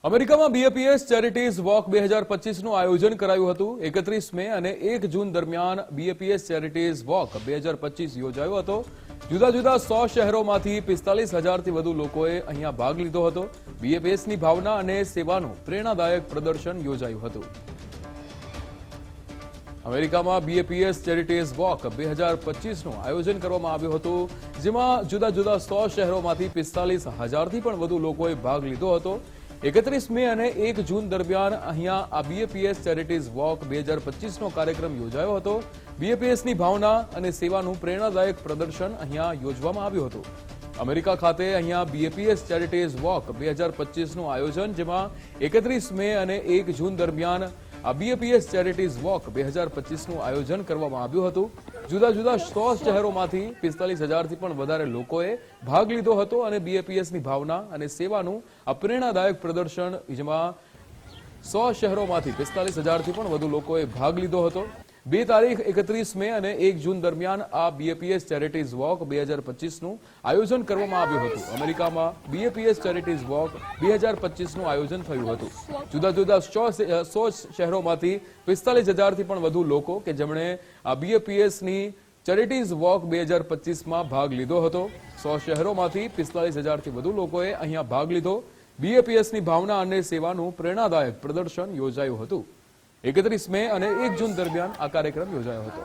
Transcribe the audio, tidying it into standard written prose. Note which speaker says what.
Speaker 1: અમેરિકામાં BAPS ચેરિટીઝ walk 2025નું આયોજન કરાયું હતું। 31 મે અને 1 જૂન દરમિયાન બીએપીએસ ચેરિટીઝ વોક 2025 યોજાયો હતો। જુદા જુદા 100 શહેરોમાંથી 45,000થી વધુ લોકોએ અહીંયા ભાગ લીધો હતો। બીએપીએસની ભાવના અને સેવાનું પ્રેરણાદાયક પ્રદર્શન યોજાયું હતું। અમેરિકામાં બીએપીએસ ચેરિટીઝ વોક 2025નું આયોજન કરવામાં આવ્યું હતું, જેમાં જુદા જુદા 100 શહેરોમાંથી 45,000થી પણ વધુ લોકોએ ભાગ લીધો હતો। 31 મે અને 1 જૂન દરમિયાન અહીંયા આ બીએપીએસ ચેરિટીઝ વોક 2025નો કાર્યક્રમ યોજાયો હતો। બીએપીએસની ભાવના અને સેવાનું પ્રેરણાદાયક પ્રદર્શન અહીંયા યોજવામાં આવ્યું હતું। અમેરિકા ખાતે અહીંયા બીએપીએસ ચેરિટીઝ વોક 2025નું આયોજન, જેમાં 31 મે અને 1 જૂન દરમિયાન આ બીએપીએસ ચેરિટીઝ વોક 2025નું આયોજન કરવામાં આવ્યું હતું। જુદા જુદા 100 શહેરોમાંથી 45,000થી પણ વધારે લોકોએ ભાગ લીધો હતો અને બીએપીએસની ભાવના અને સેવાનું આ પ્રેરણાદાયક પ્રદર્શન, જેમાં 100 શહેરોમાંથી 45,000થી પણ વધુ લોકોએ ભાગ લીધો હતો। 2 તારીખ 31 મે અને 1 જૂન દરમિયાન આ બીએપીએસ ચેરિટીઝ વોક 2025નું આયોજન કરવામાં આવ્યું હતું। અમેરિકામાં બીએપીએસ ચેરિટીઝ વોક 2025નું આયોજન થયું હતું। જુદા જુદા 100 શહેરોમાંથી 45,000થી પણ વધુ લોકો કે જેમણે આ બીએપીએસની ચેરિટીઝ વોક 2025માં ભાગ લીધો હતો। 100 શહેરોમાંથી 45,000થી વધુ લોકોએ અહીંયા ભાગ લીધો। બીએપીએસની ભાવના અને સેવાનું પ્રેરણાદાયક પ્રદર્શન યોજાયું હતું। 31 મે અને 1 જૂન દરમિયાન આ કાર્યક્રમ યોજાયો હતો।